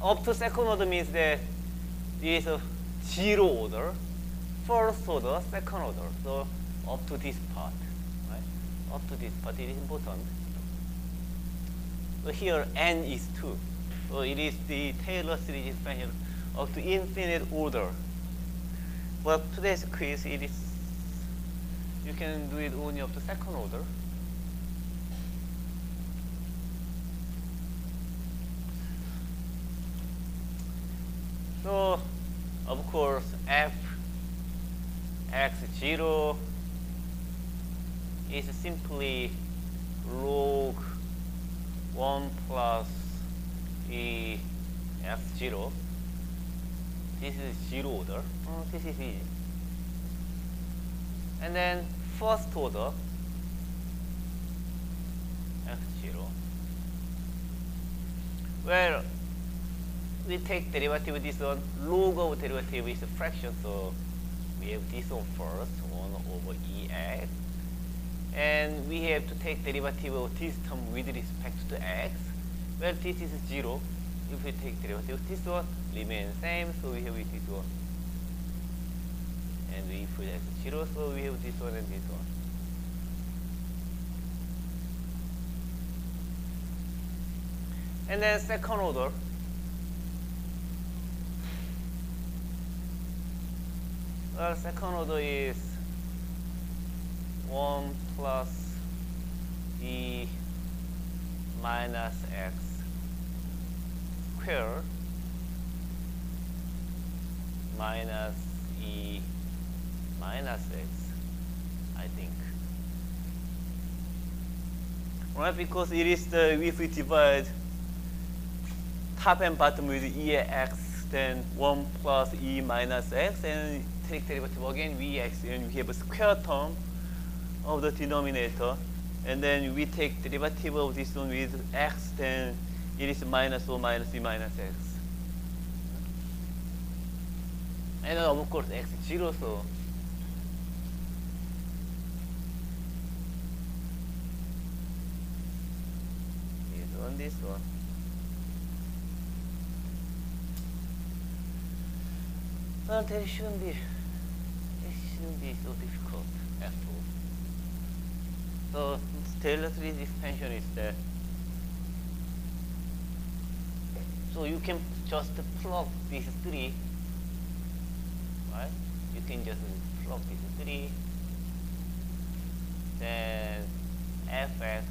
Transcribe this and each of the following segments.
up to second order means that it is a zero order, first order, second order. So up to this part, right? Up to this part, it is important. So here n is 2. So it is the Taylor series expansion up to infinite order. But today's quiz, it is, you can do it only up to second order. So, of course, f x0 is simply log 1 plus e x0. This is zero order. This is easy. And then first order x0. Well, we take derivative of this one. Log of derivative is a fraction, so we have this one first, 1 over ex. And we have to take derivative of this term with respect to x. Well, this is 0. If we take derivative of this one, remains same, so we have this one. And if we have 0, so we have this one and this one. And then second order. Well, second order is 1 plus e minus x squared minus e minus x, I think. Right, because it is the, if we divide top and bottom with ex, then 1 plus e minus x, and take derivative again vx, and we have a square term of the denominator, and then we take derivative of this one with x, then it is minus o minus e minus x. And then of course x0, so this one. Well, it shouldn't be so difficult at all. So Taylor series expansion is that. So you can just plug these 3, right? You can just plug these 3. Then fx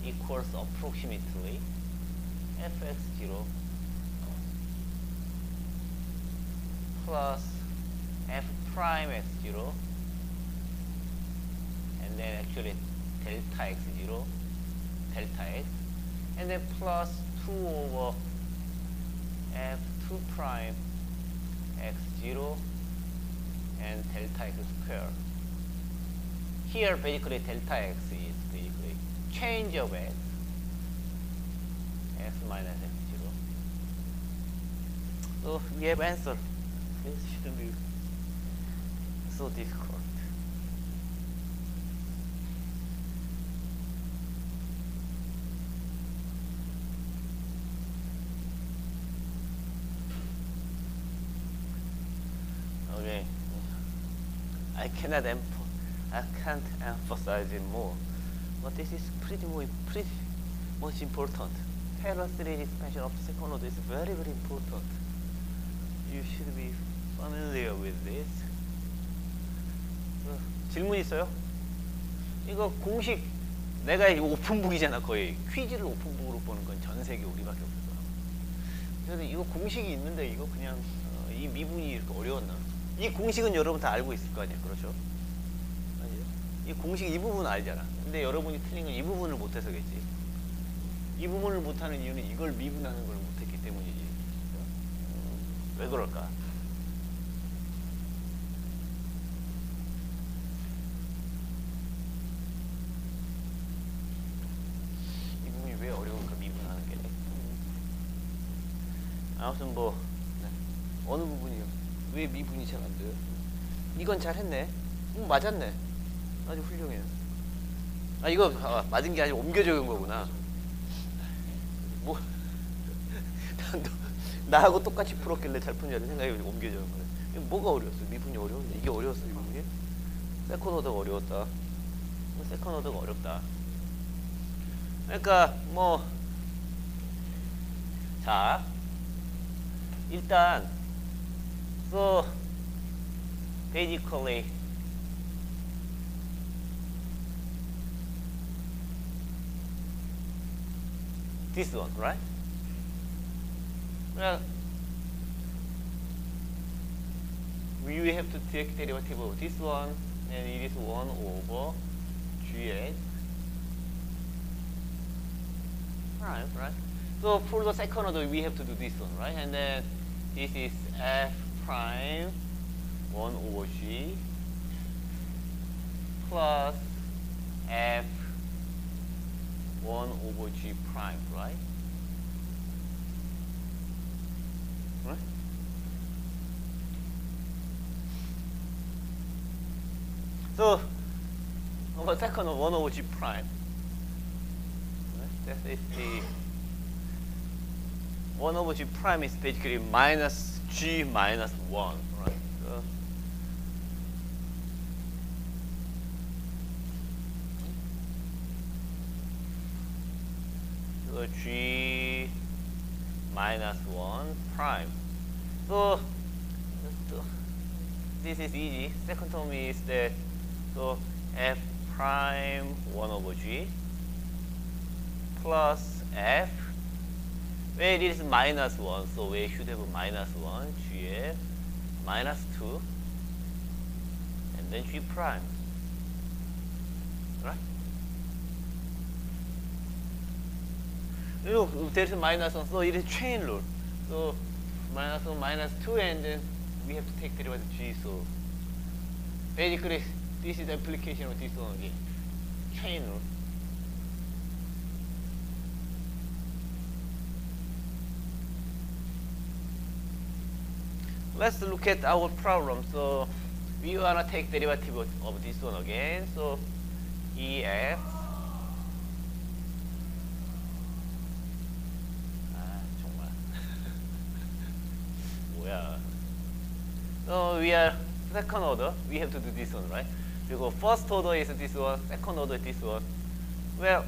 equals approximately fx0 plus f prime x0, and then actually delta x0, delta x, and then plus 2 over f2 prime x0 and delta x squared. Here basically delta x is basically change of x minus x0. So we have answer. This shouldn't be so difficult. Okay, I can't emphasize it more, but this is pretty much important. Taylor series expansion of the second order is very important. You should be familiar with this. 질문 있어요? 이거 공식, 내가 오픈북이잖아. 거의 퀴즈를 오픈북으로 보는 건 전 세계 우리밖에 없어. 그래서 이거 공식이 있는데 이거 그냥 이 미분이 이렇게 어려웠나? 이 공식은 여러분 다 알고 있을 거 아니에요, 그렇죠? 아니요? 이 공식 이 부분 알잖아. 근데 여러분이 틀린 건 이 부분을 못해서겠지. 이 부분을 못하는 이유는 이걸 미분하는 걸 못했기 때문이지. 왜 그럴까? 이 부분이 왜 어려울까, 미분하는 게. 아무튼 뭐 어느 부분이요? 왜 미분이 잘 안 돼요? 이건 잘했네. 맞았네. 아주 훌륭해요. 아, 이거 맞은 게 아니라 옮겨 적은 거구나. 나하고 똑같이 풀었길래 잘 푼 줄 알았는데 생각이 옮겨지는 거예요. 이거 뭐가 어려웠어? 미분이 어려워? 이게 어려웠어, 미분이? 세컨 오더가 어려웠다. 세컨 오더가 어렵다. 그러니까 뭐 자, 일단 so basically this one, right? Well, we have to take derivative of this one, and it is 1 over gx prime, right? So for the second order, we have to do this one, right? And then this is f prime 1 over g plus f 1 over g prime, right? Right? So, second 1 over g prime. Right? That is the 1 over g prime is basically minus g minus 1, right? So g minus 1 prime. So this is easy. Second term is that so f prime 1 over g plus f, where it is minus 1, so we should have a minus 1 gf minus 2 and then g prime, right? Look, there is a minus 1, so it is chain rule. So minus 1, minus 2, and then we have to take derivative g. So basically, this is the application of this one again. Chain rule. Let's look at our problem. So we want to take derivative of this one again. So EX 정말 뭐야. So we are second order. We have to do this one, right? 그리고 first order is this one, second order is this one. Well,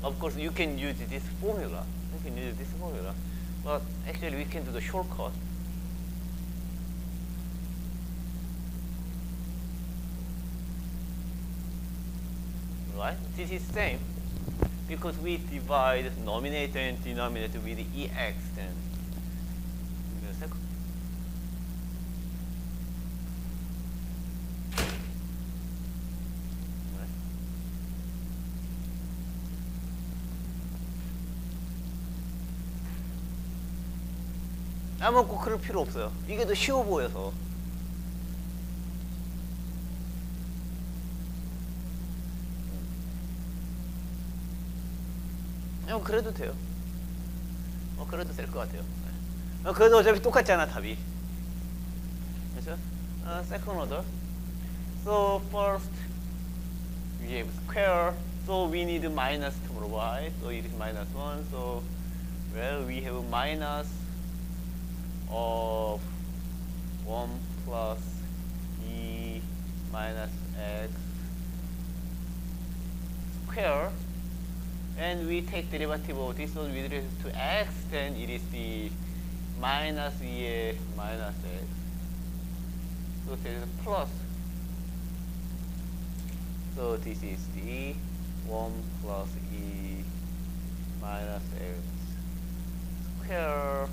of course you can use this formula. You can use this formula, but actually we can do the shortcut. Right? This is same because we divide numerator and denominator with EX, then give me a second. Right. 아무 꼭 그럴 필요 없어요. 이게 더 쉬워 보여서. 그래도 돼요. 그래도 될 것 같아요. 그래도 어차피 똑같잖아, 답이. 그렇죠? Second order. So first we have square. So we need minus to provide. So it is minus 1. So well, we have minus of 1 plus e minus x square. And we take derivative of this one with respect to x, then it is the minus e minus x. So there is a plus. So this is the 1 plus e minus x square,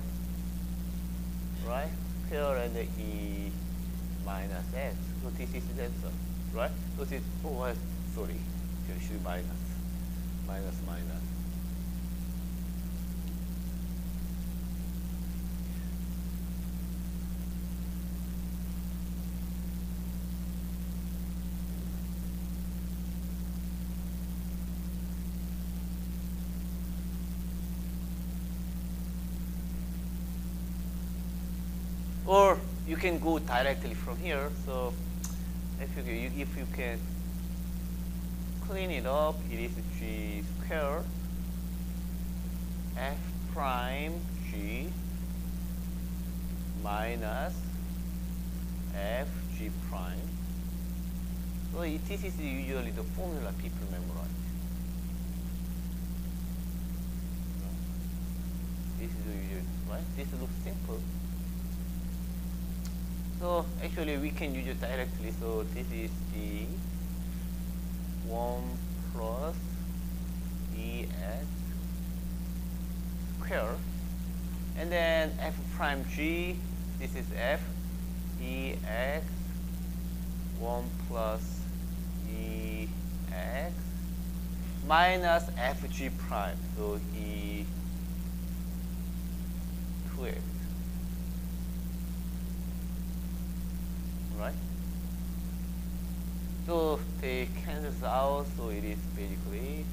right? Square and the e minus x. So this is the answer, right? So this, oh, sorry, there should be minus. Minus, minus. Or you can go directly from here. So if you can clean it up, it is g squared f prime g minus fg prime. So this is usually the formula people memorize. This is usually, right? This looks simple. So actually we can use it directly. So this is the 1 plus dx square, and then f prime g, this is f dx 1 plus dx minus fg prime, so e 2x, right? So they cancel out, so it is basically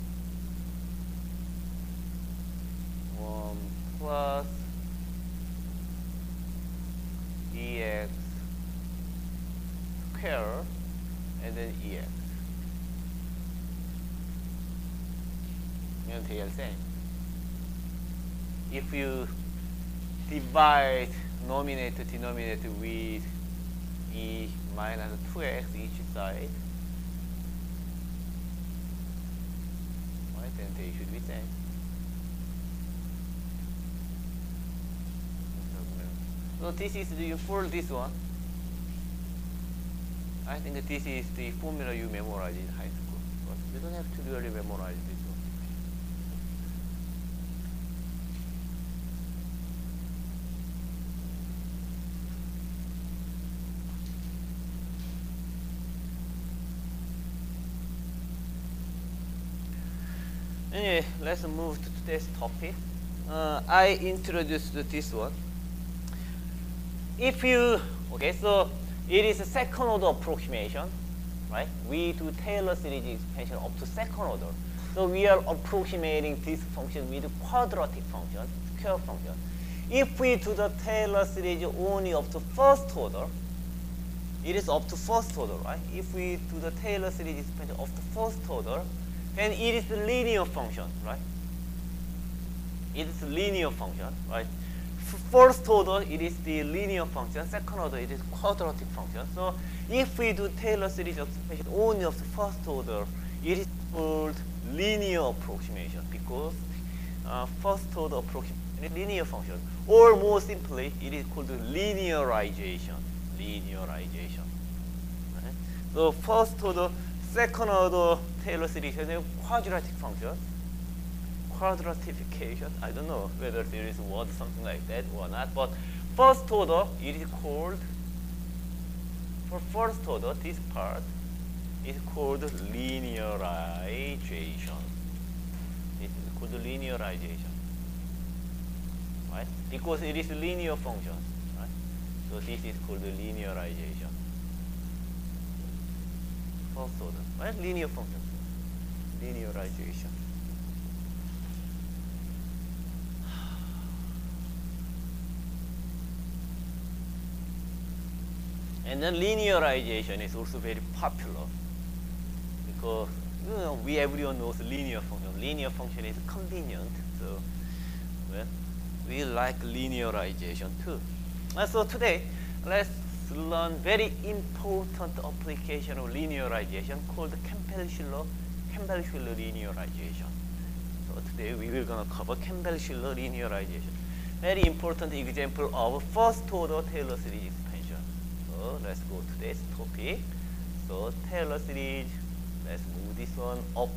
1 plus dx square and then ex. And they are same. If you divide numerator denominator with e minus 2x each side, right, then they should be same. So this is the for this one. I think this is the formula you memorize in high school, but you don't have to really memorize this one. Anyway, let's move to today's topic. I introduced this one. If you, okay, so it is a second order approximation, right? We do Taylor series expansion up to second order. So we are approximating this function with quadratic function, square function. If we do the Taylor series only up to first order, it is up to first order, right? If we do the Taylor series expansion up to first order, then it is a linear function, right? It is a linear function, right? First order, it is the linear function. Second order, it is quadratic function. So if we do Taylor series expansion only of the first order, it is called linear approximation, because first order approximation is linear function. Or more simply, it is called linearization. Linearization. Right? So first order, second order Taylor series is a quadratic function. Quadratification, I don't know whether there is a word something like that or not, but first order, it is called, for first order, this part is called linearization. It is called linearization, right? Because it is a linear function, right? So this is called linearization. First order, right? Linear function, linearization. And then linearization is also very popular, because everyone knows linear function. Linear function is convenient, so well, we like linearization too. So today, let's learn very important application of linearization called Campbell-Schiller linearization. So today we will gonna cover Campbell-Schiller linearization. Very important example of first order Taylor series expansion. So let's go to this topic. So Taylor series, let's move this one up.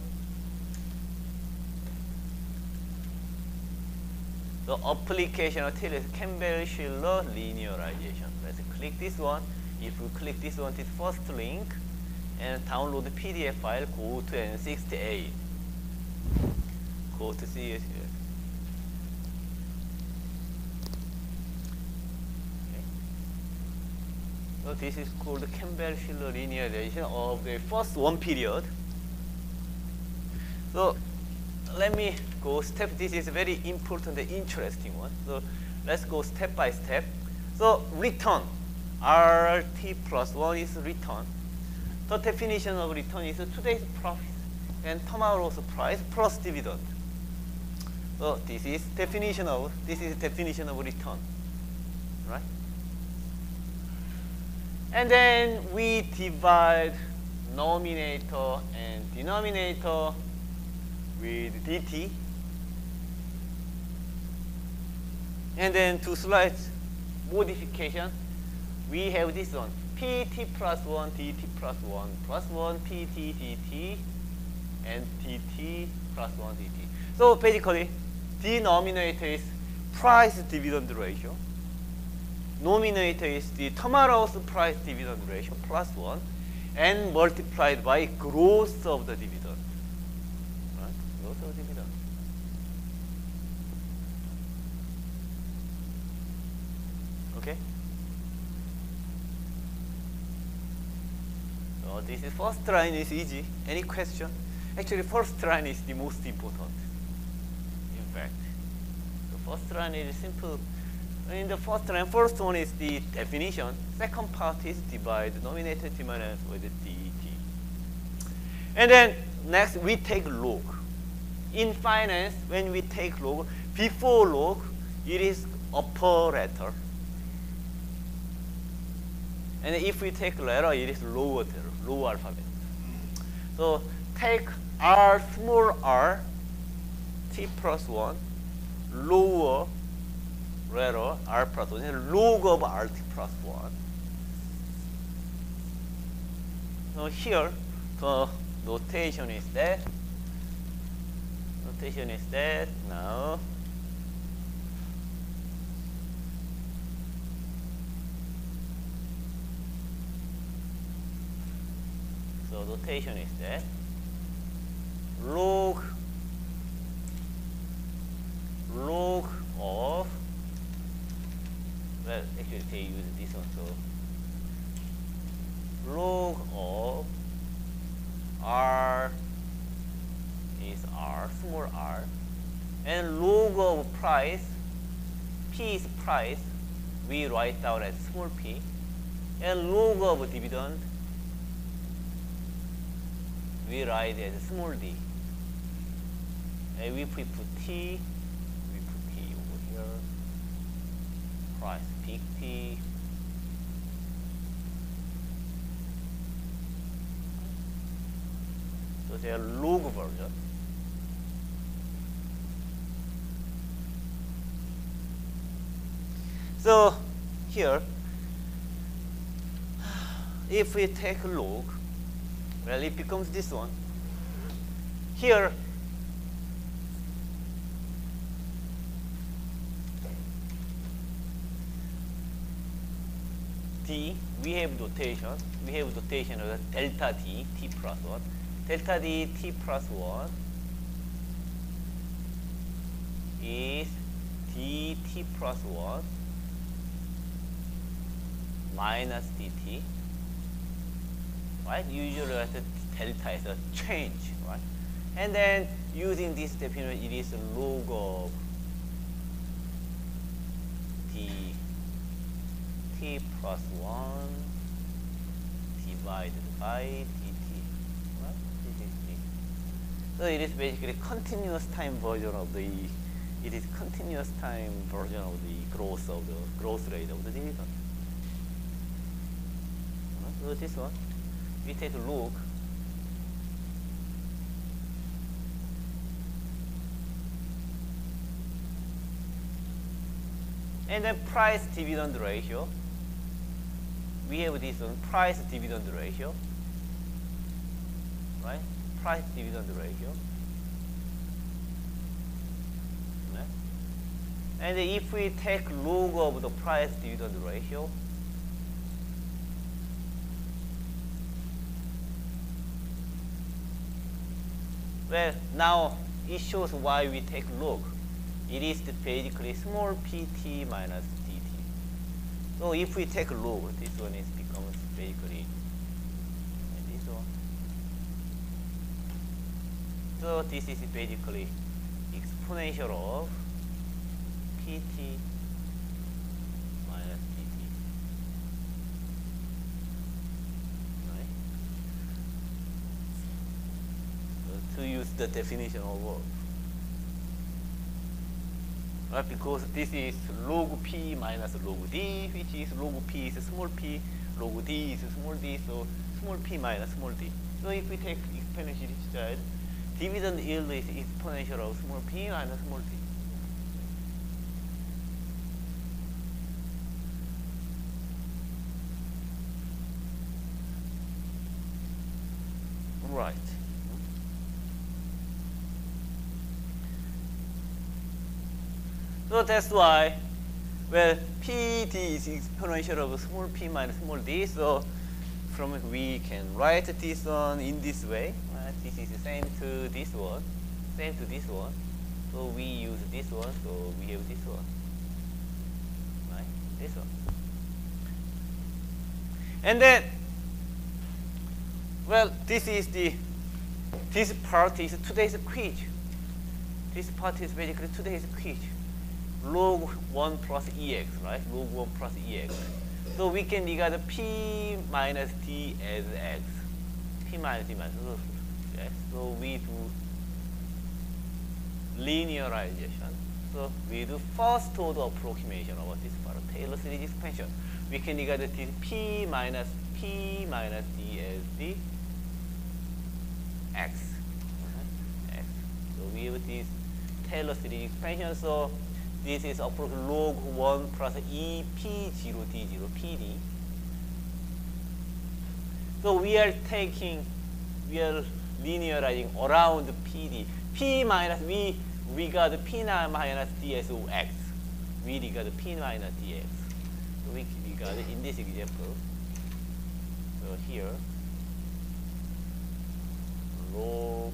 The application of Taylor Campbell-Schiller linearization. Let's click this one. If you click this one, this first link, and download the PDF file, go to N68. Go to see it here. So this is called Campbell-Schiller linearization of the first one period. So let me go step. This is a very important and interesting one. So let's go step by step. So return, RT plus 1 is return. The definition of return is today's profit and tomorrow's price plus dividend. So this is definition of return, right? And then we divide numerator and denominator with dt. And then to slight modification, we have this one, pt plus 1 dt plus 1 plus 1 pt dt and dt plus 1 dt. So basically, denominator is price dividend ratio. Nominator is the tomorrow's price dividend ratio plus 1 and multiplied by growth of the dividend. Right? Growth of dividend. Okay? So this is first line is easy. Any question? Actually, first line is the most important. In fact, the first line is simple. In the first line, first one is the definition. Second part is divide denominator denominator with dt. And then next we take log. In finance, when we take log, before log, it is upper letter. And if we take letter, it is lower letter, low alphabet. So take r, small r, t plus 1, lower letter r plus 1, log of rt plus 1. So here, the notation is that. Notation is that now. So notation is that log of, well, actually they use this one, so log of r is r, small r, and log of price, p is price, we write down as small p, and log of dividend, we write as small d. And if we put t, we put t over here, price, big T. So they are log version. So here, if we take log, well, it becomes this one. Here, d, we have notation. We have notation of delta d, t plus 1. Delta d, t plus 1 is dt plus 1 minus dt. Right? Usually the delta is a change, right? And then using this definition, it is log of t plus 1 divided by dt. Right? This is t. So it is basically continuous time version of the. It is continuous time version of the growth rate of the dividend. So this one, we take a log. And then price dividend ratio. We have this one, price dividend ratio. Right? Price dividend ratio. Right? And if we take log of the price dividend ratio, well, now it shows why we take log. It is basically small pt minus dt. So if we take log, this one is becomes basically this one. So this is basically exponential of pt minus dt. Right? So to use the definition of work. Right, because this is log p minus log d, which is log p is small p, log d is small d, so small p minus small d. So if we take exponential each side, dividend yield is exponential of small p minus small d. Right. So that's why, well, PD is exponential of small p minus small d. So from it we can write this one in this way. This is the same to this one, same to this one. So we use this one, so we have this one, right? This one. And then, well, this part is today's quiz. This part is basically today's quiz. Log 1 plus EX, right? Log 1 plus EX. So we can regard P minus D as X. P minus D minus X. So we do linearization. So we do first order approximation about this part, Taylor series expansion. We can regard this P minus D as the X. X. So we have this Taylor series expansion. So this is approximately log 1 plus E P0 D0 PD. So we are linearizing around PD. P minus, we regard P minus D as X. We regard P minus DX. So we regard it in this example. So here, log,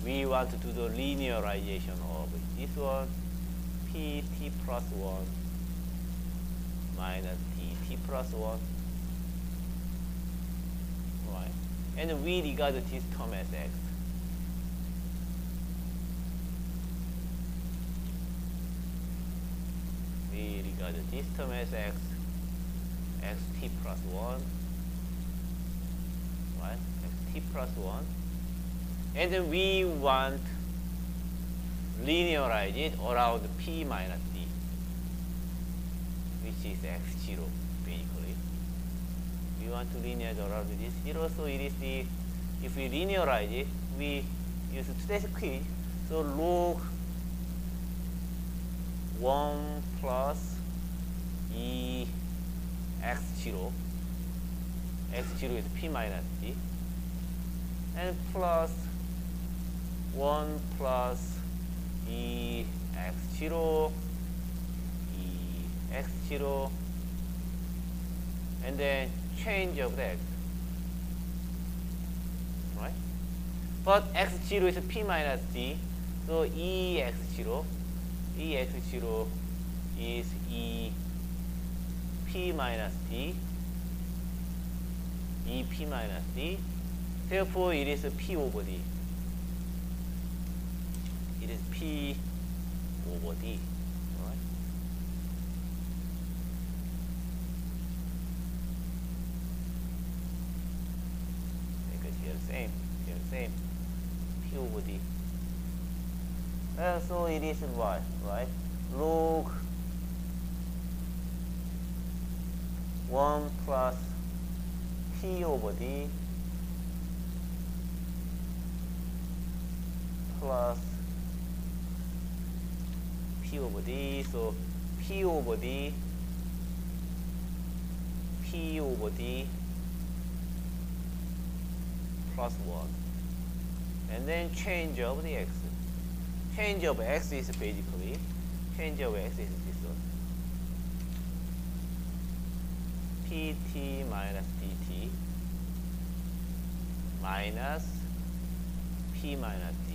we want to do the linearization of this one. P t plus 1 minus t plus 1, right? And we regard this term as x. We regard this term as x, xt plus 1, right? xt plus 1. And then we want linearize it around P minus D, which is x0, basically. We want to linearize around this 0, so it is the, if we linearize it, we use today's quiz. So log 1 plus E x0, x0 is P minus D, and plus 1 plus E x0, E x0, and then change of the x, right? But x0 is P minus D, so E x0 is E P minus D, E P minus D. Therefore, it is P over D. It is P over D, right? Because here same, P over D. So it is y, right? Log 1 plus P over D plus P over D, so P over D plus 1. And then change of the x. Change of x is basically, change of x is this one. pt minus dt minus p minus d.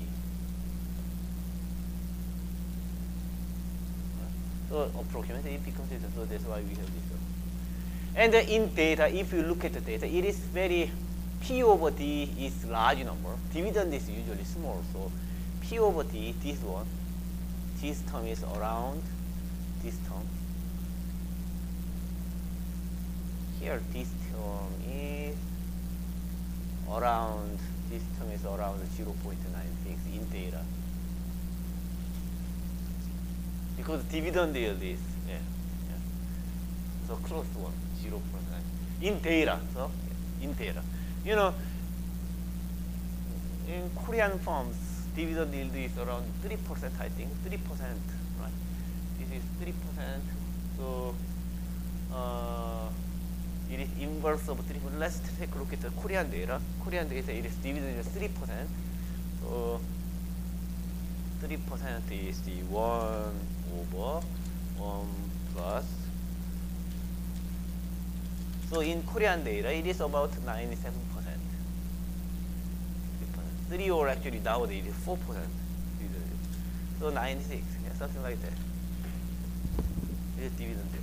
So approximately it becomes this, so that's why we have this one. And in data, if you look at the data, it is very, P over D is large number. Dividend is usually small, so P over D, this one, this term is around this term. Here, this term is around, this term is around 0.96 in data. Because dividend yield is, so close to 1, 0%. In data, so in data. You know, in Korean firms, dividend yield is around 3%, I think, 3%, right? This is 3%. So it is inverse of 3%. Let's take a look at the Korean data. Korean data, it is dividend is 3%. So 3% is the 1 over 1 plus. So in Korean data, it is about 97%. 3 or actually nowadays it is 4%. So 96, yeah, something like that. It is dividend rate.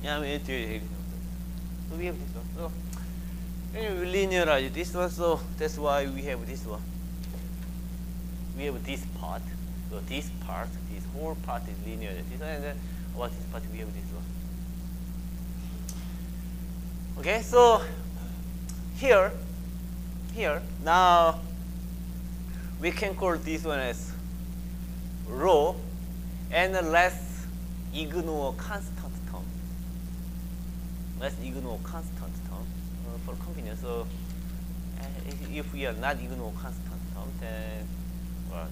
Yeah, I mean, so we have this one. So when you linearize this one, so that's why we have this one. We have this part. So this part, this whole part is linear. This one, and then about this part we have this one. Okay, so here now we can call this one as rho and let's ignore constant term. Let's ignore constant term for convenience. So if we are not ignore constant term, then well,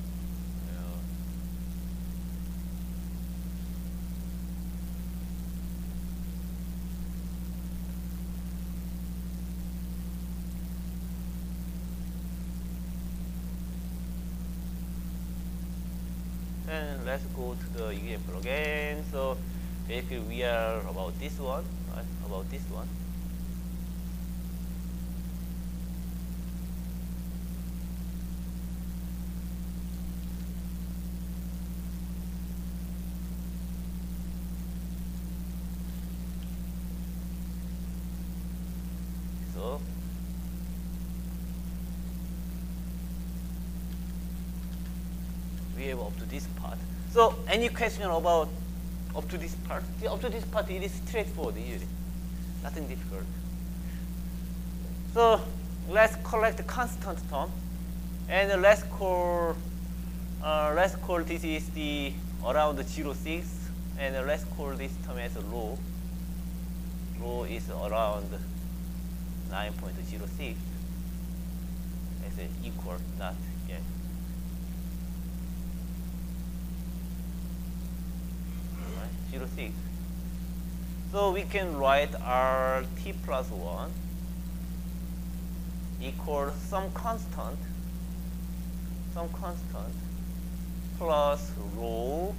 and let's go to the example again. So basically we are about this one, right? About this one. So we have up to this part. So any question about up to this part? See, up to this part it is straightforward usually. Nothing difficult. So let's collect the constant term and let's call this is the around 0.6 and let's call this term as rho. Rho is around 9.06 as an equal, not yeah. Right, 0.6. So we can write RT plus 1 equals some constant plus rho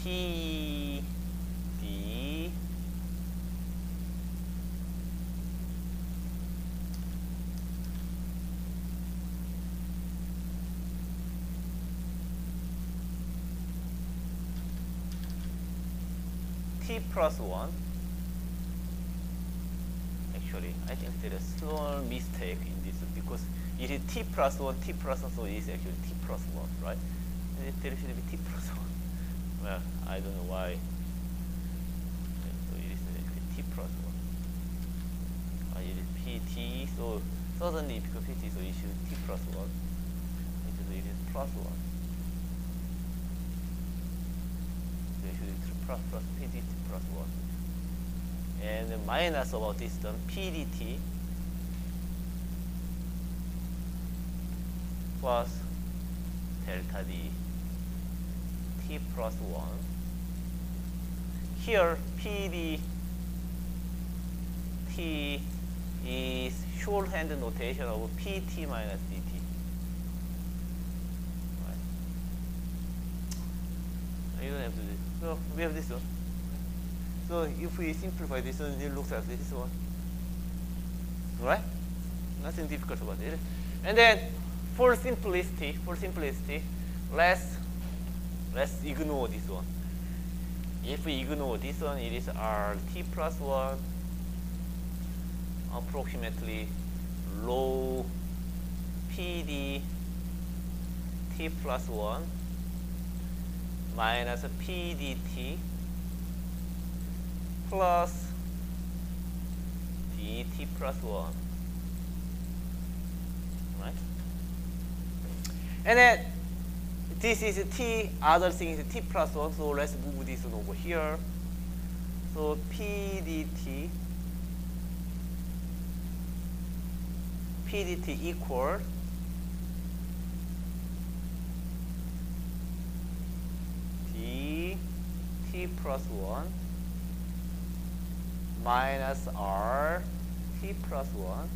P D T plus 1. Actually, I think there is a small mistake in this because it is T plus 1, so it is actually T plus 1, right? There should be T plus 1. Well, I don't know why. So it is actually T plus 1. It is PT, so suddenly because PT, so it should be T plus 1. It is plus 1. So it should be plus PT plus 1. And then minus about this term, PDT plus delta D T plus 1. Here PDT is shorthand notation of PT minus DT. Right. You don't have to do this. So we have this one. So if we simplify this one, it looks like this one. Right? Nothing difficult about it. And then for simplicity, let's ignore this one. If we ignore this one, it is RT plus 1 approximately rho PD T plus 1 minus PDT plus DT plus 1. Right? And then this is t, other thing is t plus 1, so let's move this one over here. So p dt equal t plus 1 minus r t plus 1,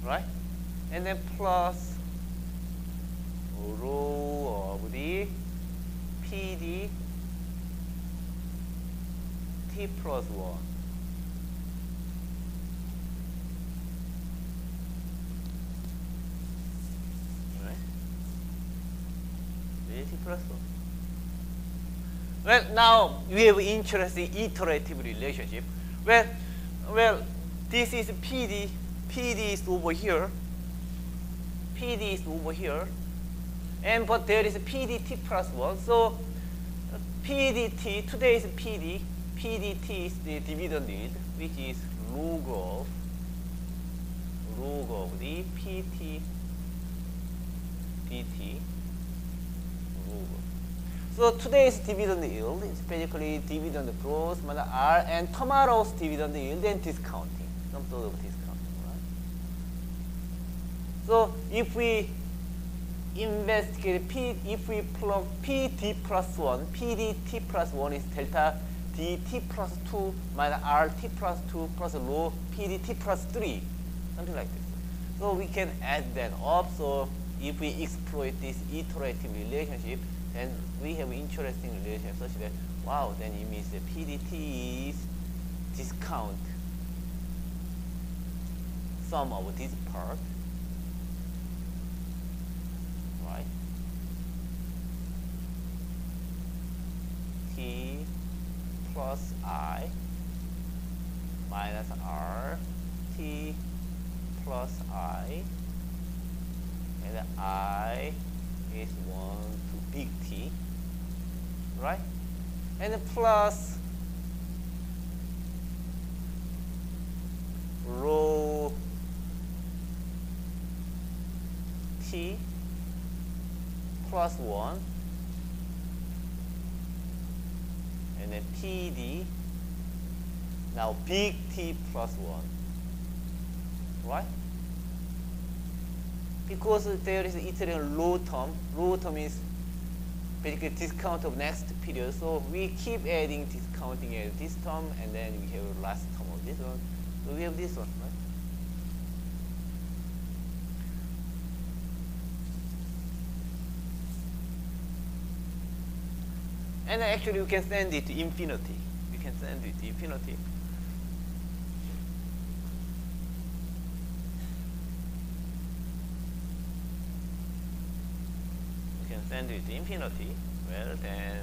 right? And then plus rho of the PD t plus 1. Right? T plus 1. Well, now we have interesting iterative relationship. Well, this is PD. PD is over here. PD is over here. And but there is PDT plus 1. So PDT, today's PD, PDT is the dividend yield, which is log of the PT dt log. So today's dividend yield is basically dividend growth minus R, and tomorrow's dividend yield and discounting, some sort of discounting, right? So if we investigate if we plug PD plus 1, PDT plus 1 is delta dt plus 2 minus RT plus 2 plus rho PDT plus 3, something like this. So we can add that up. So if we exploit this iterative relationship, then we have interesting relationship such that, wow, then it means that PDT is discount sum of this part, right? T plus I minus R, T plus I, and I is 1 to big T, right? And then plus rho T plus 1, and then PD, now big T plus 1, right? Because there is iterating low term. Low term is basically discount of next period. So we keep adding discounting at this term, and then we have last term of this one. So we have this one, right? And actually we can send it to infinity. We can send it to infinity. Send it to infinity. Well, then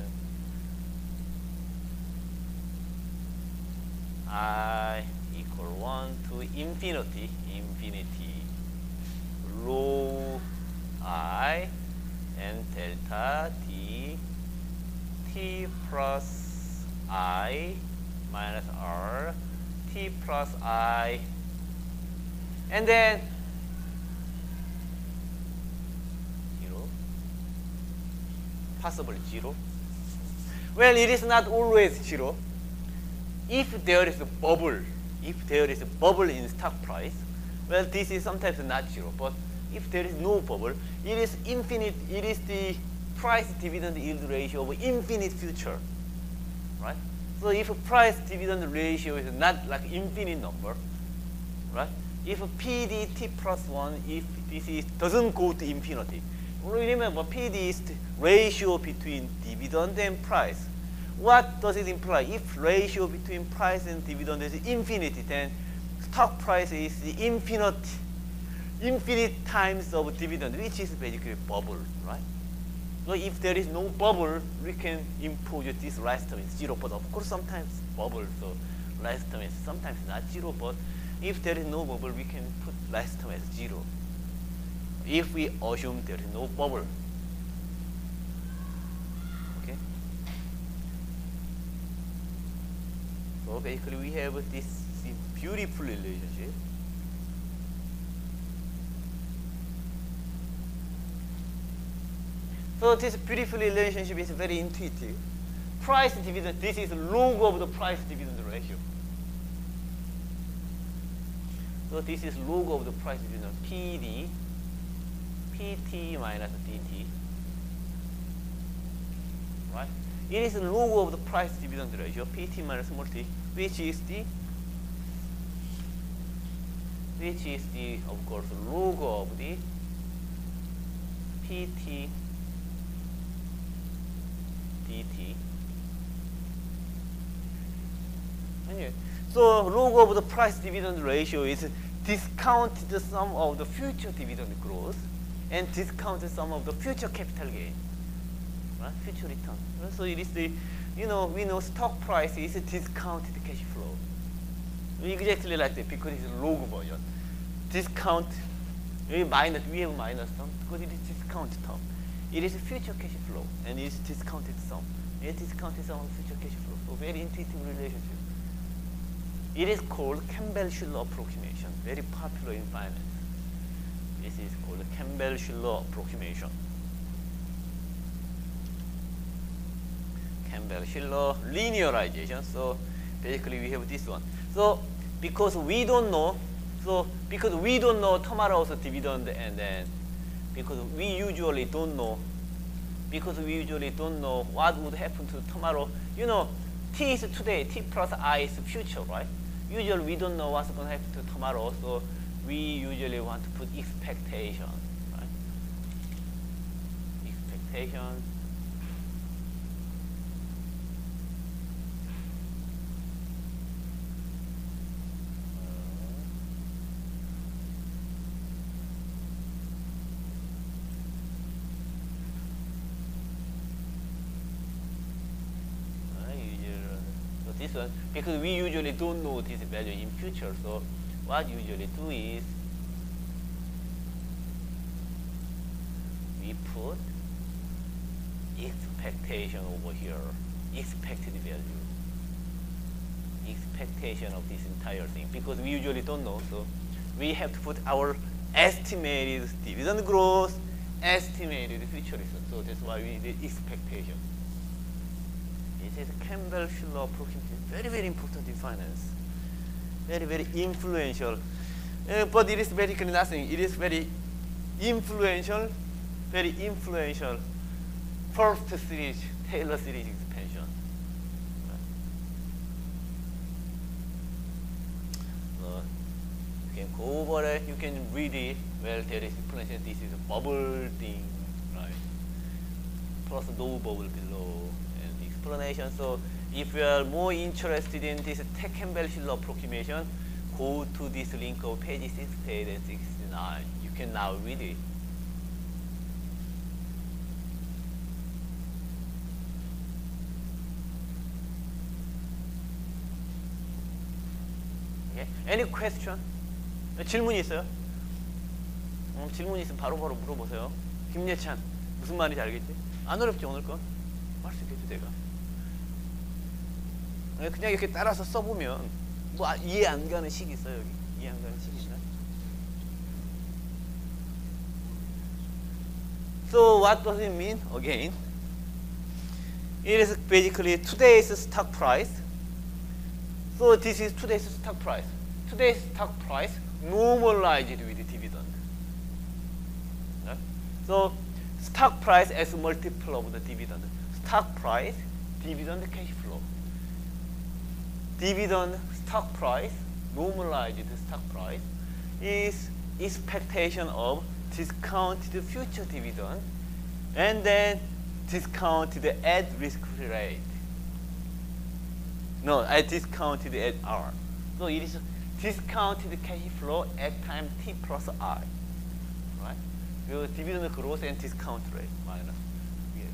I equal 1 to infinity, rho I and delta d t plus I minus R, t plus I, and then possible 0. Well, it is not always 0. If there is a bubble, in stock price, well, this is sometimes not 0. But if there is no bubble, it is infinite. It is the price dividend yield ratio of infinite future, right? So if a price dividend ratio is not like infinite number, right? If PDT plus 1, if this doesn't go to infinity. Remember, PD is the ratio between dividend and price. What does it imply? If ratio between price and dividend is infinity, then stock price is the infinite times of dividend, which is basically bubble, right? So if there is no bubble, we can impose this last term is 0. But of course, sometimes bubble, so last term is sometimes not 0. But if there is no bubble, we can put last term as 0. If we assume there is no bubble. Okay? So basically we have this beautiful relationship. So this beautiful relationship is very intuitive. Price dividend, this is log of the price dividend ratio. So this is log of the price dividend, PD, PT minus DT. Right? It is log of the price dividend ratio, PT minus multi, which is the of course log of the PT dt. So log of the price dividend ratio is discounted sum of the future dividend growth and discounted sum of the future capital gain, right? Future return. So it is the, we know stock price is a discounted cash flow. Exactly like that because it's log version. Discount, we have minus term because it is discounted term. It is a future cash flow and it is discounted sum. It is discounted sum of future cash flow. So very intuitive relationship. It is called Campbell-Shiller approximation, very popular in finance. This is called Campbell-Shiller approximation. Campbell-Shiller linearization. So basically we have this one. So because we don't know tomorrow's dividend, and then because we usually don't know what would happen to tomorrow. T is today, T plus I is future, right? Usually we don't know what's going to happen to tomorrow, so we usually want to put expectation, right? Expectation. This one, because we usually don't know this value in future, so what you usually do is we put expectation over here, expected value, expectation of this entire thing, because we usually don't know, so we have to put our estimated dividend growth, estimated future return. So that's why we need expectation. This is Campbell-Shiller approximation. Very, very important in finance. Very, very influential. But it is basically nothing. It is very influential, first series, Taylor series expansion. You can go over it, you can read it. Well, there is explanation. This is a bubble thing, right? Plus no bubble below. Explanation. So if you are more interested in this Campbell-Shiller approximation, go to this link of page 68 and 69. You can now read it. Okay. Any question? 질문 있어요? 질문 있으면 바로바로 물어보세요. 김예찬, 무슨 말인지 알겠지? 안 어렵지 오늘 거? 할 수 있겠지 내가? 그냥 이렇게 따라서 써보면 뭐 이해 안 가는 식 있어요 여기? 이해 안 가는 식 있나? So what does it mean? Again, it is basically today's stock price. So this is today's stock price. Today's stock price normalized with dividend. Right? So stock price as multiple of the dividend. Stock price, dividend, cash flow. Dividend stock price, normalized stock price, is expectation of discounted future dividend and then discounted at risk-free rate. No, at discounted at R. So it is discounted cash flow at time T plus I. Right? The dividend growth and discount rate minus. Yes.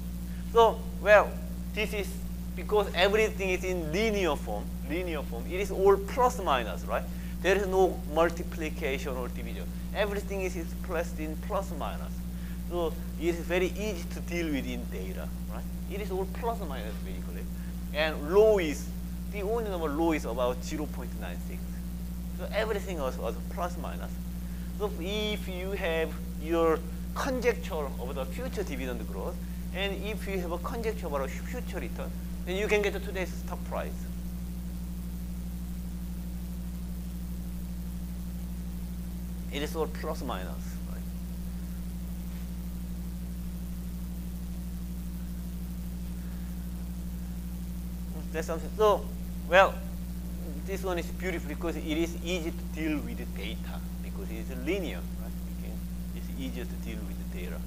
So, well, this is because everything is in linear form, it is all plus minus, right? There is no multiplication or division. Everything is expressed in plus minus. So it is very easy to deal with in data, right? It is all plus minus basically. And low is, the only number low is about 0.96. So everything else was plus minus. So if you have your conjecture of the future dividend growth, And if you have a conjecture about a future return, then you can get today's stock price. It is all plus minus, right? That's something. So, well, this one is beautiful because it is easy to deal with the data because it is linear, right? It's easier to deal with the data.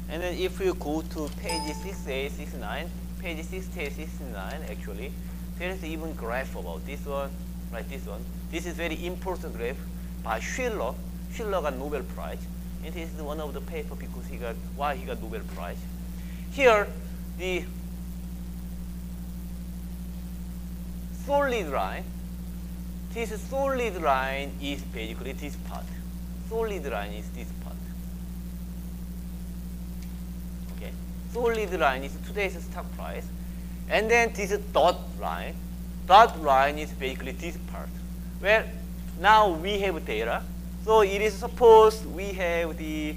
And then if you go to page 68, 69, page 68, 69, actually, there is even graph about this one, right? This one. This is very important graph by Schiller. Schiller got Nobel Prize. And this is one of the paper because why he got Nobel Prize. Here, the solid line, this solid line is basically this part. Solid line is this part. Okay, solid line is today's stock price. And then this dot line is basically this part. Well, now we have data. So it is supposed we have the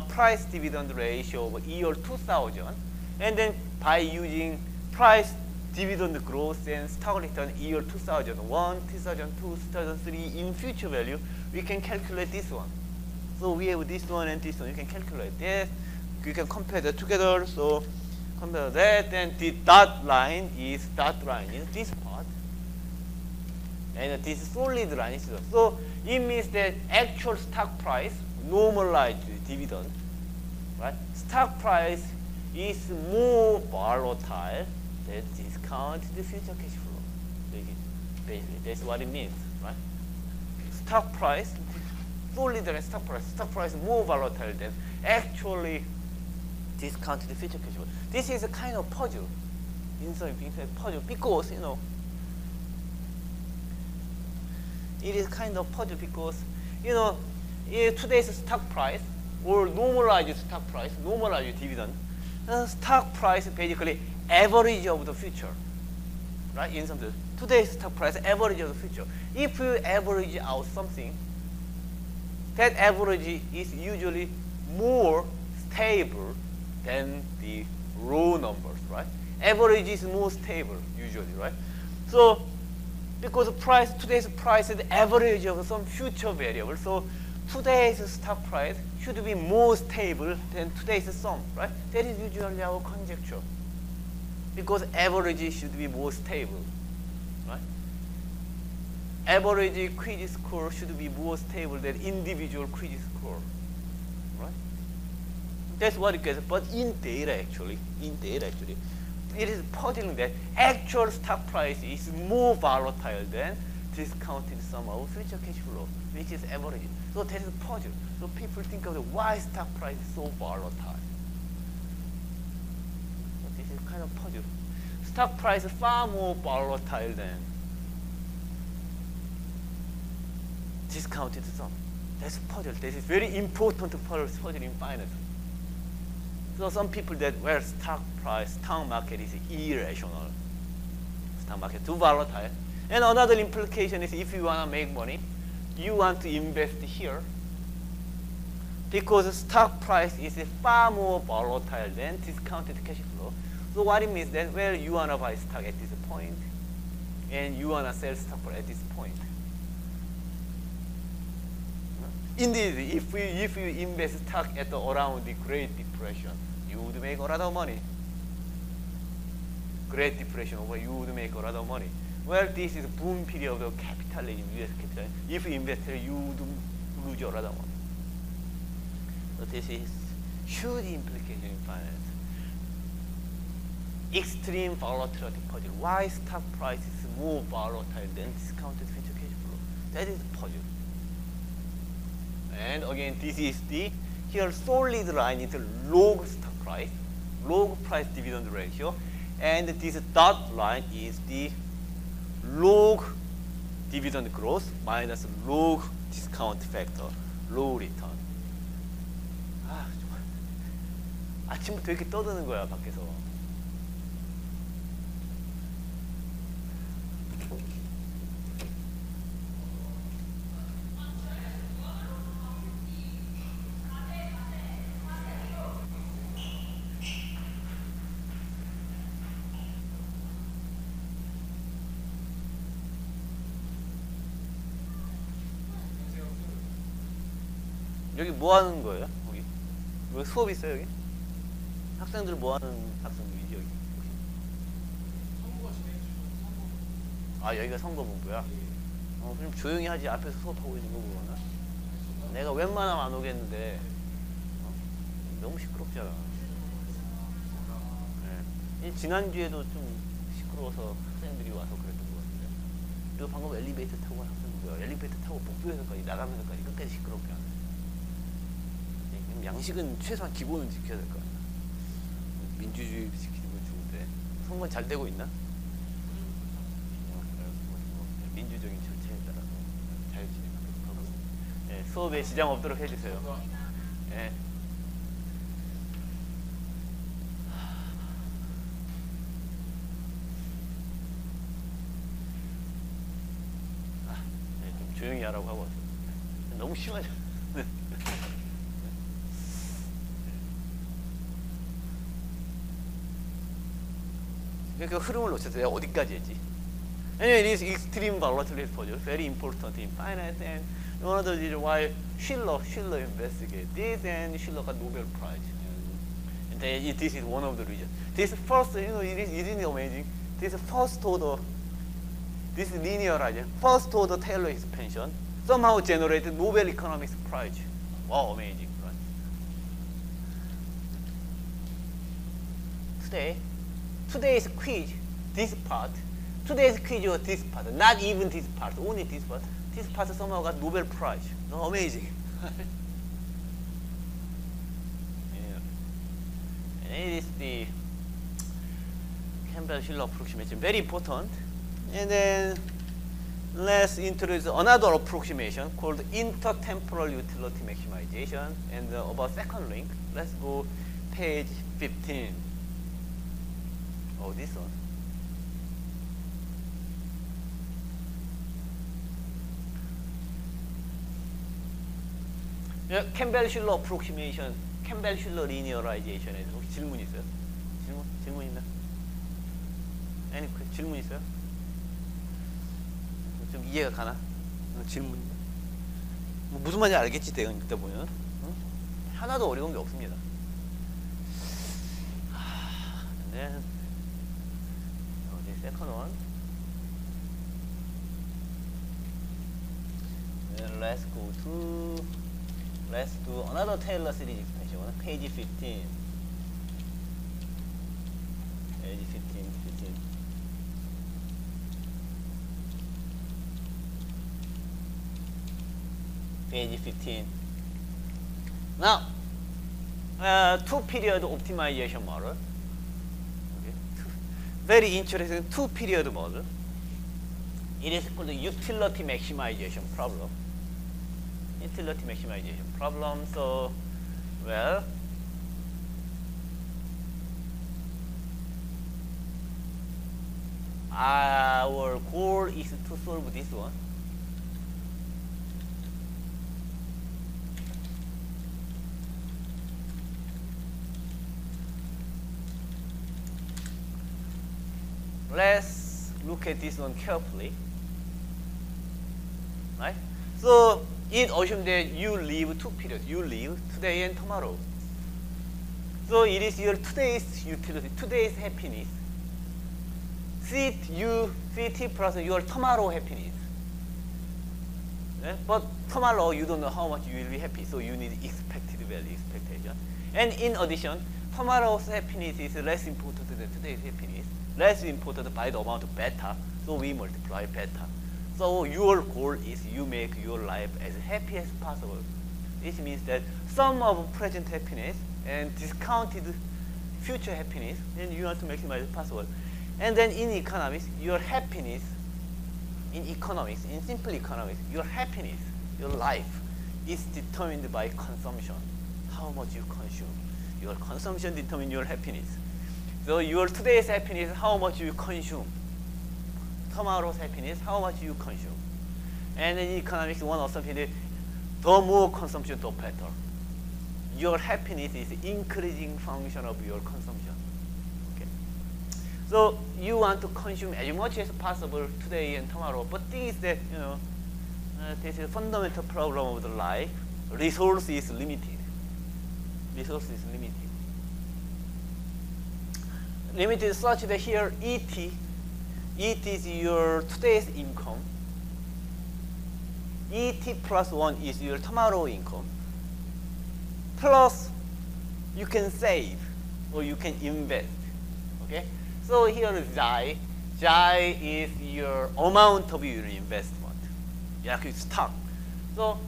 price dividend ratio of year 2000. And then by using price dividend growth and stock return year 2001, 2002, 2003 in future value, we can calculate this one. So we have this one and this one. You can calculate this. You can compare that together. So compare that, and the dot line is this part. And this solid line is so it means that actual stock price normalized dividend, right? Stock price is more volatile than discounted future cash flow. Basically, that's what it means, right? Stock price, solid line stock price more volatile than actually discounted future cash flow. This is a kind of puzzle, inside puzzle because it is kind of puzzle because today's stock price or normalized stock price, normalized dividend, stock price basically average of the future, right? In some sense, today's stock price average of the future. If you average out something, that average is usually more stable than the raw numbers, right? Average is more stable usually, right? So because today's price is the average of some future variable, so today's stock price should be more stable than today's sum, right? That is usually our conjecture. Because average should be more stable, right? Average quiz score should be more stable than individual quiz score, right? That's what it gets. But in data actually, it is puzzling that actual stock price is more volatile than discounted sum of future cash flow, which is average. So that is a puzzle. So people think of why stock price is so volatile. So this is kind of puzzle. Stock price is far more volatile than discounted sum. That's a puzzle. This is very important puzzle in finance. So some people that where stock market is irrational. Stock market too volatile. And another implication is if you want to make money, you want to invest here because stock price is far more volatile than discounted cash flow. So what it means that well you want to buy stock at this point and you want to sell stock at this point. Indeed, if you invest stock at around the Great Depression, you would make a lot of money. Great Depression over, you would make a lot of money. Well, this is boom period of the capitalism, U.S. capitalism. If you invest here, you would lose a lot of money. So this is huge implication in finance. Extreme volatility puzzle. Why stock price is more volatile than discounted future cash flow? That is the puzzle. And again, this is here solid line is the log stock price, log price dividend ratio, and this dot line is the log dividend growth minus log discount factor, low return. 아, 정말 아침부터 이렇게 떠드는 거야 밖에서. 여기 뭐 하는 거예요? 여기? 여기 수업 있어요, 여기? 학생들 뭐 하는 학생들이지, 여기? 아, 여기가 선거본부야? 그럼 조용히 하지. 앞에서 수업하고 있는 거 보거나. 내가 웬만하면 안 오겠는데, 너무 시끄럽잖아. 네. 지난주에도 좀 시끄러워서 학생들이 와서 그랬던 것 같은데. 그리고 방금 엘리베이터 타고 간 학생 누구야? 엘리베이터 타고 복도에서까지 나가면서까지 끝까지 시끄럽게 하네. 양식은 최소한 기본은 지켜야 될 거 아니야. 민주주의 지키는 건 좋은데 선거는 잘 되고 있나? 민주적인 절차에 따라서 잘 진행하도록 하고, 네, 수업에 지장 없도록 해주세요. 네. 네, 좀 조용히 하라고 하고 왔어요. 너무 심하죠. 그 흐름을 놓쳤어요. 내가 어디까지 했지? Anyway, it is extreme volatility exposure, very important in finance, and one of the reasons why Schiller investigated this, and Schiller got Nobel Prize. And this is one of the reasons. This first, isn't amazing? This first order, this linearization, first order Taylor expansion somehow generated Nobel Economics Prize. Wow, amazing, right? Today's quiz, this part. Today's quiz was this part, not even this part, only this part. This part somehow got Nobel Prize. Oh, amazing. Yeah. And it is the Campbell-Schiller approximation, very important. And then let's introduce another approximation called intertemporal utility maximization. And about second link, let's go page 15. Oh, this one. Yeah, Campbell-Schiller approximation, Campbell-Schiller linearization에 혹시 질문 있어요? 질문 있나? 아니, 질문 있어요? 좀 이해가 가나? 질문. 뭐 무슨 말인지 알겠지, 대강 읽다 보면. 응? 하나도 어려운 게 없습니다. 네. Second one. Then let's do another Taylor series expansion. Page 15. Page 15. Page 15. Now, two-period optimization model. Very interesting two-period model. It is called the utility maximization problem. Utility maximization problem. So, well, our goal is to solve this one. Let's look at this one carefully. Right? So it assumes that you live two periods. You live today and tomorrow. So it is your today's utility, today's happiness. CT plus your tomorrow happiness. Yeah? But tomorrow you don't know how much you will be happy, so you need expected value, expectation. And in addition, tomorrow's happiness is less important than today's happiness. Less important by the amount of beta, so we multiply beta. So your goal is you make your life as happy as possible. This means that sum of present happiness and discounted future happiness, then you want to maximize it possible. And then in economics, your happiness, in economics, in simple economics, your happiness, your life is determined by consumption, how much you consume. Your consumption determines your happiness. So your today's happiness, how much you consume. Tomorrow's happiness, how much you consume. And in economics, one assumption is the more consumption, the better. Your happiness is increasing function of your consumption. Okay. So you want to consume as much as possible today and tomorrow. But thing is that, this is a fundamental problem of the life. resource is limited. Resource is limited. Limited such that here ET is your today's income. ET plus 1 is your tomorrow income. Plus, you can save or you can invest. Okay? So here is XY. XY is your amount of your investment. Like stock. So,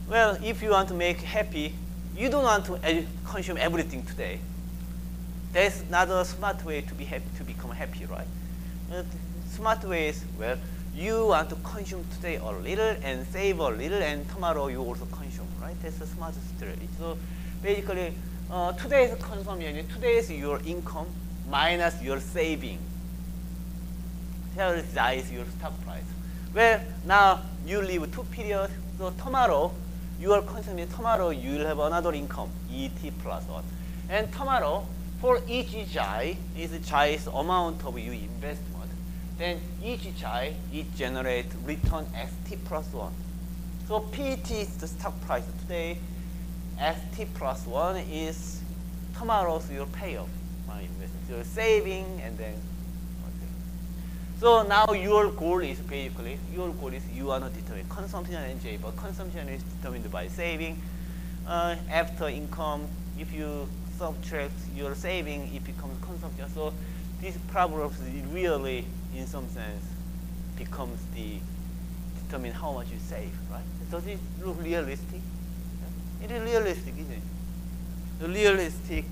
well, if you want to make happy, you don't want to consume everything today. That's not a smart way to be happy, to become happy, right? Smart way is, well, you want to consume today a little and save a little, and tomorrow you also consume, right? That's a smart strategy. So basically, today's consumption, today's your income minus your saving. Here is your stock price. Well, now you live 2 periods, so tomorrow, you are consuming, tomorrow you will have another income, ET plus 1. And tomorrow, for each XY, is XY's amount of your investment. Then each XY, it generates return ST plus 1. So PT is the stock price today. ST plus 1 is tomorrow's your payoff, my investment. Your saving and then, okay. So now your goal is basically, you want to determine consumption and J, but consumption is determined by saving. After income, if you subtract your saving, it becomes consumption. So this problem really, in some sense, becomes the determine how much you save, right? Does it look realistic? It is realistic, isn't it? The realistic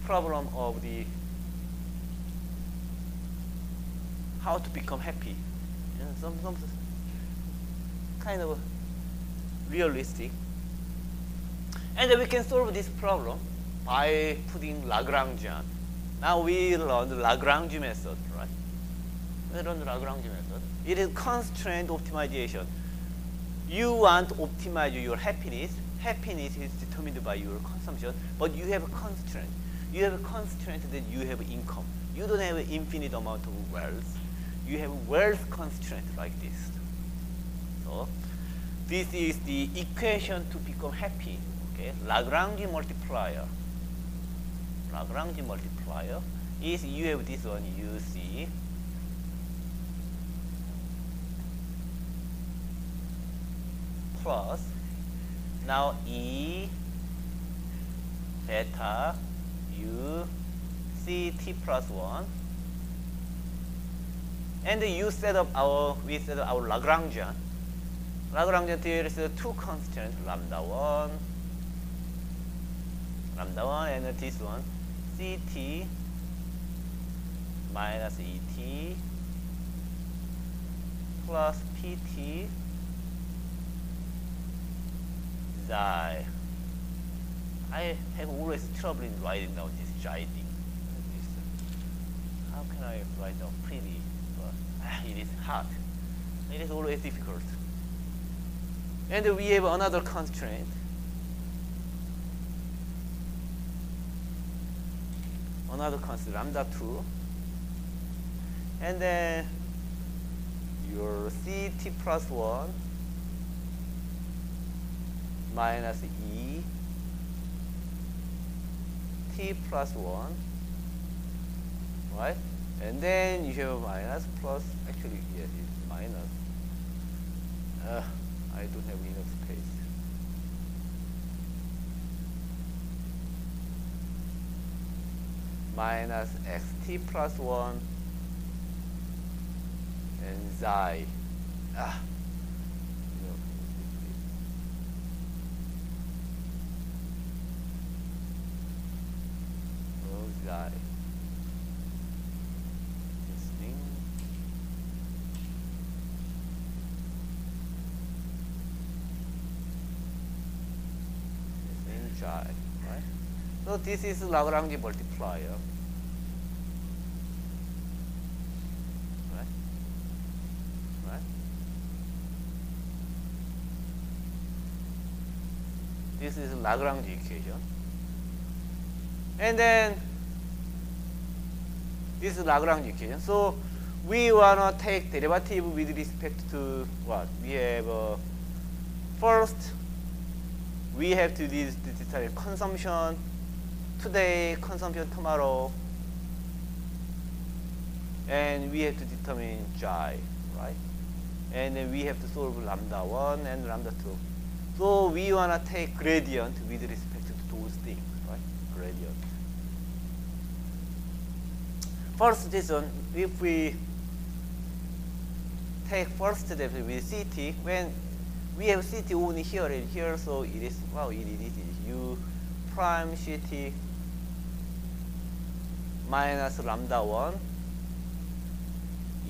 problem of the how to become happy. You know, some kind of realistic. And then we can solve this problem by putting Lagrangian. Now we learn the Lagrange method, right? We learn the Lagrange method. It is constraint optimization. You want to optimize your happiness. Happiness is determined by your consumption, but you have a constraint. You have a constraint that you have income. You don't have an infinite amount of wealth. You have a wealth constraint like this. So this is the equation to become happy. Okay, Lagrange multiplier. Lagrange multiplier is you have this one, UC plus now E beta U C T plus 1, and we set up our Lagrangian. Lagrangian theory is two constants, lambda 1, and this one, CT minus ET plus PT xi. I have always trouble in writing down this xi thing. How can I write down pretty? But it is hard. It is always difficult. And we have another constraint. Another constant, lambda 2. And then your CT plus 1 minus E T plus 1, right? And then you have minus plus, actually, yes, it's minus. I don't have enough space. Minus xt plus 1 and xi. Xi. This thing. This thing xi, right? So this is Lagrange multiplier. Right? This is Lagrange equation. And then this is Lagrange equation. So we want to take derivative with respect to what? We have first we have to determine consumption today, consumption tomorrow, and we have to determine Chi, right? And then we have to solve lambda 1 and lambda 2. So we want to take gradient with respect to those things, right? Gradient. First reason, if we take first step with CT, when we have CT only here and here, so it is, well, it is U prime CT minus lambda 1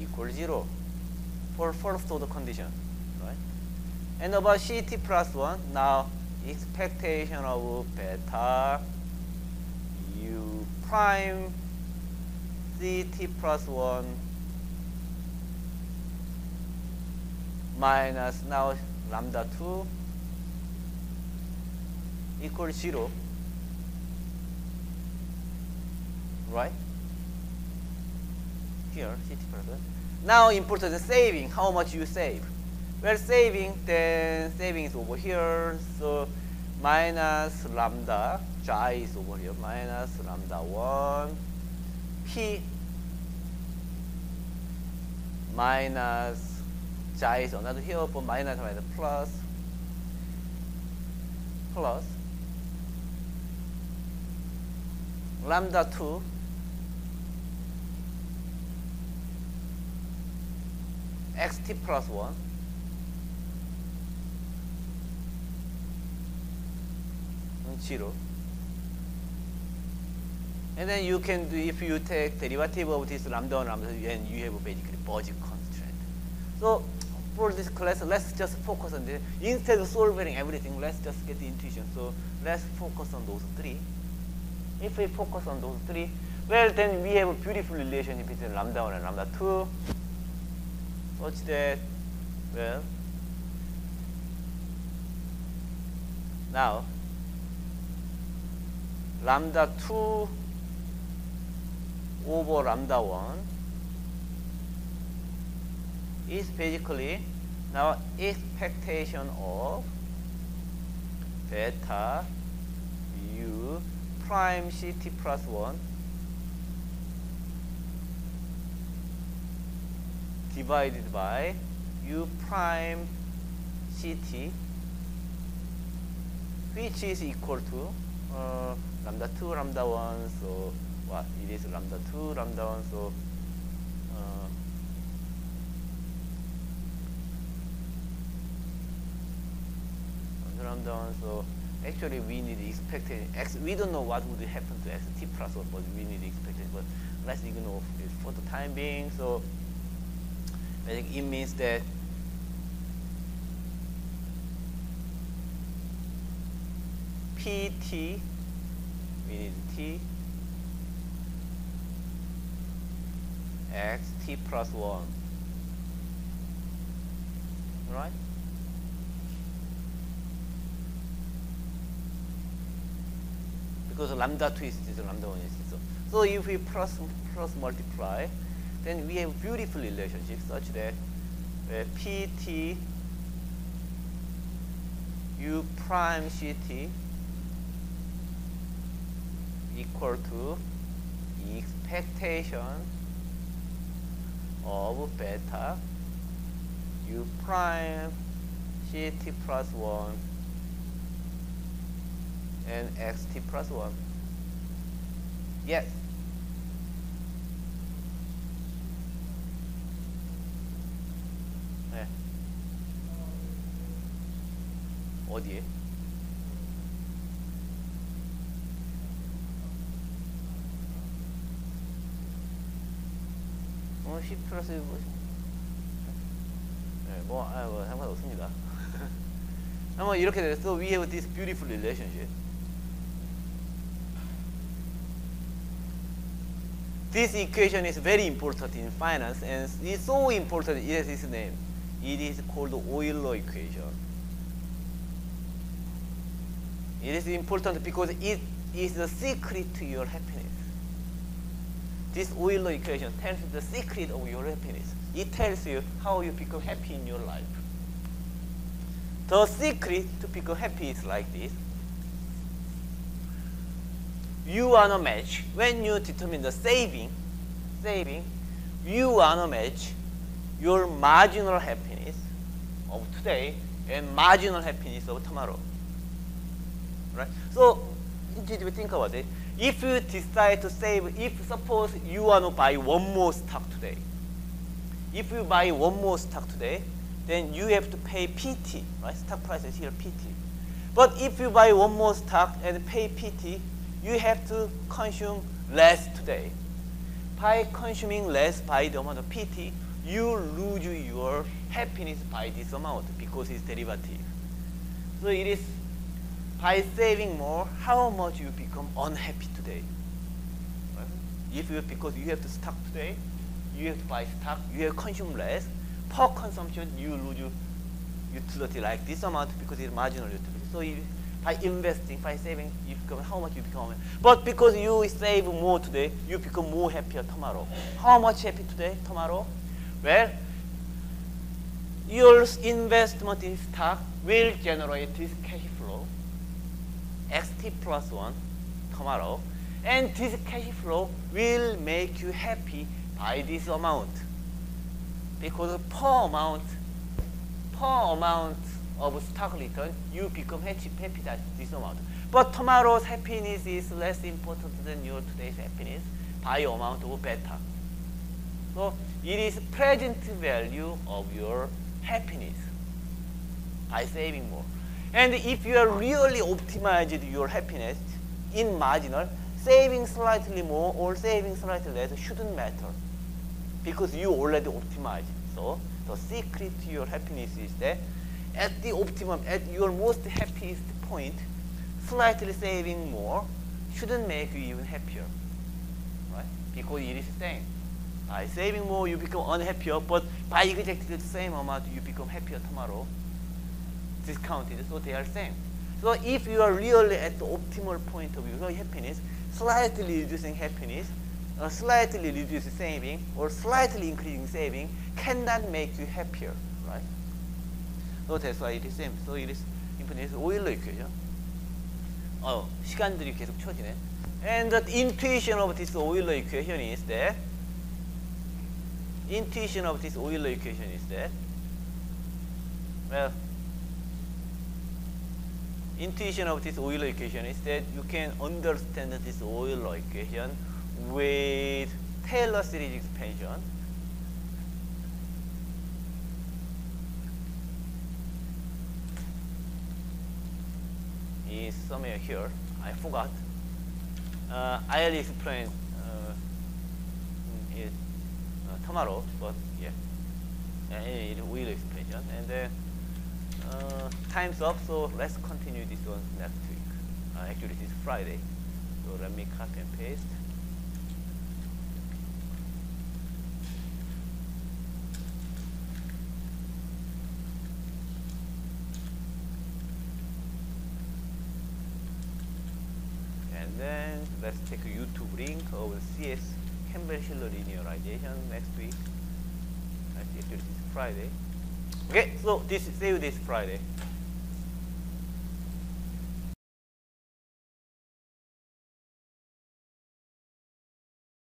equals 0 for first order condition, right? And about CT plus 1, now expectation of beta U prime CT plus 1 minus now lambda 2 equals 0, right? Here, CT plus 1. Now important is saving, how much you save. Well, saving, then saving is over here, so minus lambda, Chi is over here, minus lambda 1, P minus Chi is another here, but minus plus lambda 2 xt plus 1 0. And then you can do, if you take derivative of this lambda 1, lambda 2, and you have basically budget constraint. So for this class, let's just focus on this. Instead of solving everything, let's just get the intuition. So let's focus on those three. If we focus on those three, well, then we have a beautiful relationship between lambda 1 and lambda 2, such that, well, now lambda 2 over lambda 1 is basically now expectation of beta U prime CT plus 1 divided by U prime CT, which is equal to lambda 2, lambda 1, so what? It is lambda 2, lambda 1, so lambda 1, so actually we need expected x. We don't know what would happen to xt plus 1, but we need expected. But let's ignore it for the time being. So I think it means that pt, we need t, xt plus 1, right? Because lambda 2 is this, lambda 1 is this. So if we plus multiply, then we have beautiful relationship such that pt u prime ct equal to expectation of beta u prime ct plus 1 and xt plus 1. Yes. 네. 어디에? C 플러스 뭐, 네, 뭐 상관없습니다. 한번 이렇게 됐어. So we have this beautiful relationship. This equation is very important in finance, and it's so important. It has its name. It is called Euler equation. It is important because it is the secret to your happiness. This Euler equation tells you the secret of your happiness. It tells you how you become happy in your life. The secret to become happy is like this. You wanna match when you determine the saving, you wanna match your marginal happiness of today and marginal happiness of tomorrow. Right? So, intuitively think about it. If you decide to save, if suppose you want to buy one more stock today, if you buy one more stock today, then you have to pay PT, right? Stock price is here PT. But if you buy one more stock and pay PT, you have to consume less today. By consuming less by the amount of PT, you lose your happiness by this amount because it's derivative. So it is by saving more, how much you become unhappy today. Right? If you, because you have to stock today, you have to buy stock, you have to consume less. Per consumption, you lose utility like this amount because it's marginal utility. So if, by investing, by saving, you become how much you become. But because you save more today, you become more happier tomorrow. How much happy today, tomorrow? Well, your investment in stock will generate this cash flow, XT plus 1 tomorrow, and this cash flow will make you happy by this amount. Because per amount of stock return, you become happy at this amount. But tomorrow's happiness is less important than your today's happiness by amount of beta. So it is present value of your happiness by saving more. And if you are really optimized your happiness in marginal, saving slightly more or saving slightly less shouldn't matter because you already optimized. So the secret to your happiness is that at the optimum, at your most happiest point, slightly saving more shouldn't make you even happier, right? Because it is the same. By saving more, you become unhappier, but by exactly the same amount, you become happier tomorrow. Discounted, so they are same. So if you are really at the optimal point of your happiness, slightly reducing happiness, or slightly reducing saving, or slightly increasing saving cannot make you happier, right? So that's why it is same. So it is infinite Euler equation. 시간들이 계속 쳐지네. And the intuition of this Euler equation is that well, intuition of this Euler equation is that you can understand this Euler equation with Taylor series expansion. Is somewhere here. I forgot. I'll explain it tomorrow, but yeah, it will expansion. And then time's up, so let's continue this one next week. Actually, this is Friday, so let me copy and paste. And then let's take a YouTube link of CS Campbell-Schiller linearization next week. Actually, this is Friday. Okay, so save this Friday.